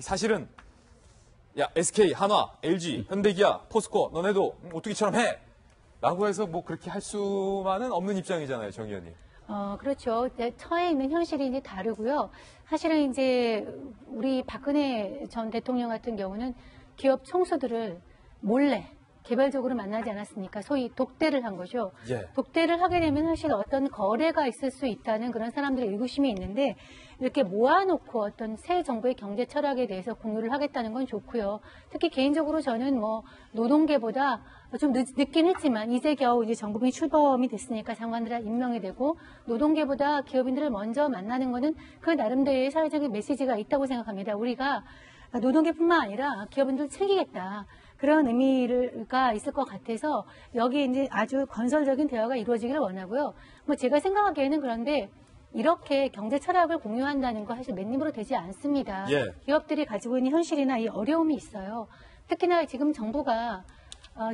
사실은 야 SK, 한화, LG, 현대기아, 포스코 너네도 오뚜기처럼 해! 라고 해서 뭐 그렇게 할 수만은 없는 입장이잖아요, 정 의원님. 그렇죠. 처해 있는 현실이 이제 다르고요. 사실은 이제 우리 박근혜 전 대통령 같은 경우는 기업 총수들을 몰래 개별적으로 만나지 않았습니까? 소위 독대를 한 거죠. 예. 독대를 하게 되면 사실 어떤 거래가 있을 수 있다는 그런 사람들의 의구심이 있는데 이렇게 모아놓고 어떤 새 정부의 경제 철학에 대해서 공유를 하겠다는 건 좋고요. 특히 개인적으로 저는 뭐 노동계보다 좀 늦긴 했지만 이제 겨우 이제 전국민이 출범이 됐으니까 장관들 임명이 되고 노동계보다 기업인들을 먼저 만나는 거는 그 나름대로의 사회적인 메시지가 있다고 생각합니다. 우리가 노동계뿐만 아니라 기업인들을 챙기겠다. 그런 의미가 있을 것 같아서 여기 이제 아주 건설적인 대화가 이루어지기를 원하고요. 뭐 제가 생각하기에는 그런데 이렇게 경제 철학을 공유한다는 거 사실 맨입으로 되지 않습니다. 예. 기업들이 가지고 있는 현실이나 이 어려움이 있어요. 특히나 지금 정부가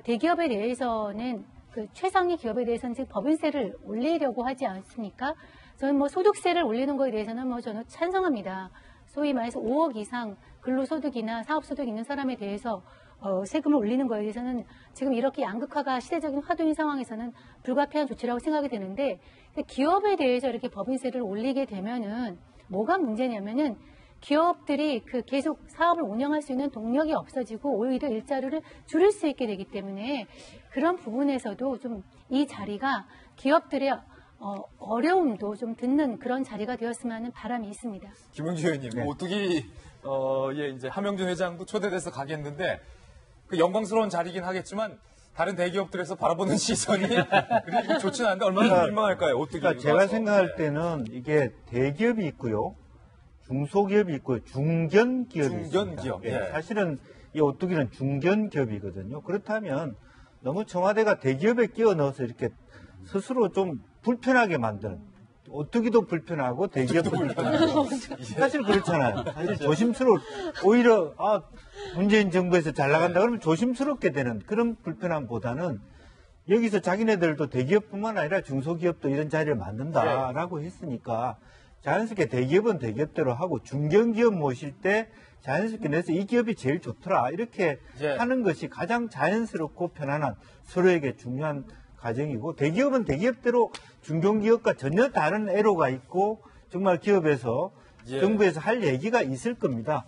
대기업에 대해서는 그 최상위 기업에 대해서는 지금 법인세를 올리려고 하지 않습니까? 저는 뭐 소득세를 올리는 거에 대해서는 뭐 저는 찬성합니다. 소위 말해서 5억 이상 근로소득이나 사업소득 있는 사람에 대해서 세금을 올리는 거에 대해서는 지금 이렇게 양극화가 시대적인 화두인 상황에서는 불가피한 조치라고 생각이 되는데 기업에 대해서 이렇게 법인세를 올리게 되면은 뭐가 문제냐면은 기업들이 그 계속 사업을 운영할 수 있는 동력이 없어지고 오히려 일자리를 줄일 수 있게 되기 때문에 그런 부분에서도 좀 이 자리가 기업들의 어려움도 좀 듣는 그런 자리가 되었으면 하는 바람이 있습니다. 김용주 의원님, 네. 오뚜기 이제 함영준 회장도 초대돼서 가겠는데 그 영광스러운 자리긴 하겠지만 다른 대기업들에서 바라보는 시선이 그렇게 좋지는 않은데 얼마나 민망할까요? 오뚜기. 그러니까 제가 생각할 때는 이게 대기업이 있고요, 중소기업이 있고요, 중견기업이 있습니다. 중견기업. 예. 사실은 이 오뚜기는 중견기업이거든요. 그렇다면 너무 청와대가 대기업에 끼워 넣어서 이렇게 스스로 좀 불편하게 만드는, 오뚜기도 불편하고 대기업도 불편하고 사실 그렇잖아요. 사실 오히려 문재인 정부에서 잘 나간다 그러면 조심스럽게 되는 그런 불편함보다는 여기서 자기네들도 대기업뿐만 아니라 중소기업도 이런 자리를 만든다라고 했으니까 자연스럽게 대기업은 대기업대로 하고 중견기업 모실 때 자연스럽게 내서 이 기업이 제일 좋더라 이렇게 하는 것이 가장 자연스럽고 편안한, 서로에게 중요한 과정이고, 대기업은 대기업대로 중견기업과 전혀 다른 애로가 있고 정말 기업에서 정부에서 할 얘기가 있을 겁니다.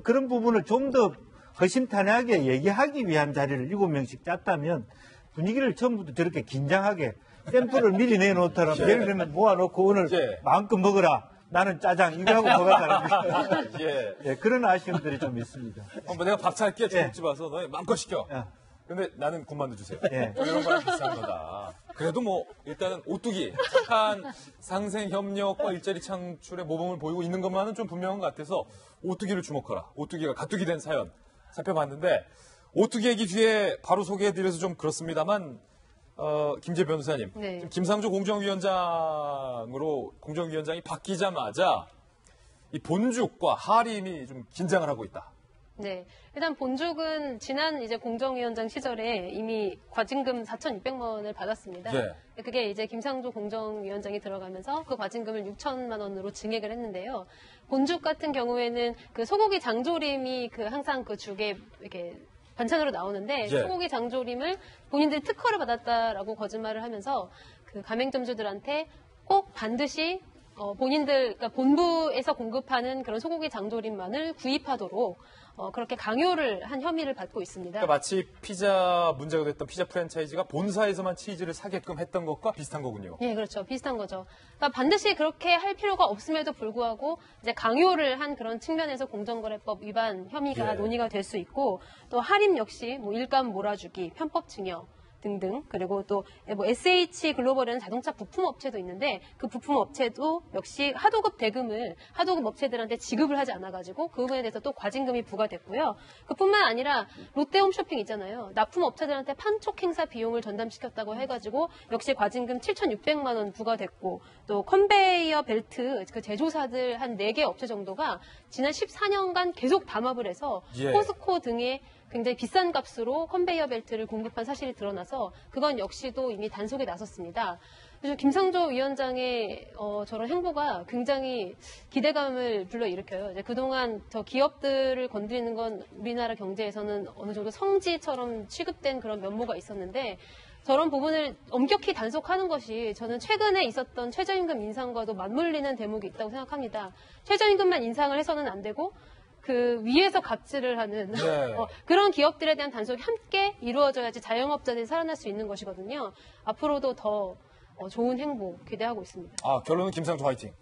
그런 부분을 좀 더 허심탄회하게 얘기하기 위한 자리를 7명씩 짰다면 분위기를 처음부터 저렇게 긴장하게 샘플을 미리 내놓더라면 예를 들면 모아놓고 오늘 마음껏 먹어라. 나는 짜장 이거 하고 먹어가는 그런 아쉬움들이 좀 있습니다. 내가 밥 살게 중국집 와서 너희 마음껏 시켜. 근데 나는 군만두 주세요. 이런 거랑 비슷한 거다. 그래도 뭐 일단은 오뚜기 착한 상생협력과 일자리 창출의 모범을 보이고 있는 것만은 좀 분명한 것 같아서 오뚜기를 주목하라. 오뚜기가 가뚜기 된 사연 살펴봤는데 오뚜기 얘기 뒤에 바로 소개해드려서 좀 그렇습니다만 김재 변호사님, 네. 김상조 공정위원장이 바뀌자마자 이 본죽과 하림이 좀 긴장을 하고 있다. 네. 일단 본죽은 지난 이제 공정위원장 시절에 이미 과징금 4,600만 원을 받았습니다. 네. 그게 이제 김상조 공정위원장이 들어가면서 그 과징금을 6천만 원으로 증액을 했는데요. 본죽 같은 경우에는 그 소고기 장조림이 그 항상 그 죽에 이렇게 반찬으로 나오는데 소고기 장조림을 본인들이 특허를 받았다라고 거짓말을 하면서 그 가맹점주들한테 꼭 반드시 그러니까 본부에서 공급하는 그런 소고기 장조림만을 구입하도록 그렇게 강요를 한 혐의를 받고 있습니다. 그러니까 마치 피자 문제가 됐던 피자 프랜차이즈가 본사에서만 치즈를 사게끔 했던 것과 비슷한 거군요. 네, 그렇죠. 비슷한 거죠. 그러니까 반드시 그렇게 할 필요가 없음에도 불구하고 이제 강요를 한 그런 측면에서 공정거래법 위반 혐의가 논의가 될 수 있고, 또 하림 역시 뭐 일감 몰아주기, 편법 증여 등등, 그리고 또 뭐 SH 글로벌이라는 자동차 부품 업체도 있는데 그 부품 업체도 역시 하도급 대금을 하도급 업체들한테 지급을 하지 않아가지고 그 부분에 대해서 또 과징금이 부과됐고요. 그뿐만 아니라 롯데홈쇼핑 있잖아요. 납품 업체들한테 판촉 행사 비용을 전담시켰다고 해가지고 역시 과징금 7,600만 원 부과됐고, 또 컨베이어 벨트 그 제조사들 한 4개 업체 정도가 지난 14년간 계속 담합을 해서 포스코 등의 굉장히 비싼 값으로 컨베이어 벨트를 공급한 사실이 드러나서 그건 역시도 이미 단속에 나섰습니다. 그래서 김상조 위원장의 저런 행보가 굉장히 기대감을 불러일으켜요. 이제 그동안 저 기업들을 건드리는 건 우리나라 경제에서는 어느 정도 성지처럼 취급된 그런 면모가 있었는데 저런 부분을 엄격히 단속하는 것이 저는 최근에 있었던 최저임금 인상과도 맞물리는 대목이 있다고 생각합니다. 최저임금만 인상을 해서는 안 되고 그 위에서 갑질을 하는 네. 그런 기업들에 대한 단속이 함께 이루어져야지 자영업자들이 살아날 수 있는 것이거든요. 앞으로도 더 좋은 행보 기대하고 있습니다. 아, 결론은 김상조 화이팅.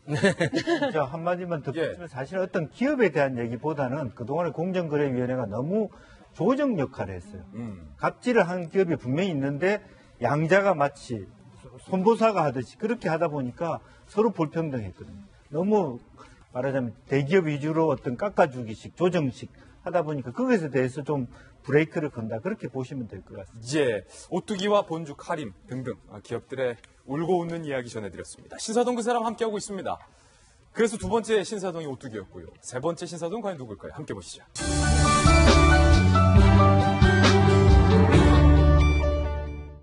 저 한마디만 덧붙이면 사실 어떤 기업에 대한 얘기보다는 그동안에 공정거래위원회가 너무 조정 역할을 했어요. 갑질을 한 기업이 분명히 있는데 양자가 마치 손보사가 하듯이 그렇게 하다 보니까 서로 불평등했거든요. 너무 말하자면 대기업 위주로 어떤 깎아주기식, 조정식 하다 보니까 거기에 대해서 좀 브레이크를 건다. 그렇게 보시면 될 것 같습니다. 예, 오뚜기와 본죽, 하림 등등 기업들의 울고 웃는 이야기 전해드렸습니다. 신사동 그 사람 함께하고 있습니다. 그래서 두 번째 신사동이 오뚜기였고요. 세 번째 신사동 과연 누굴까요? 함께 보시죠.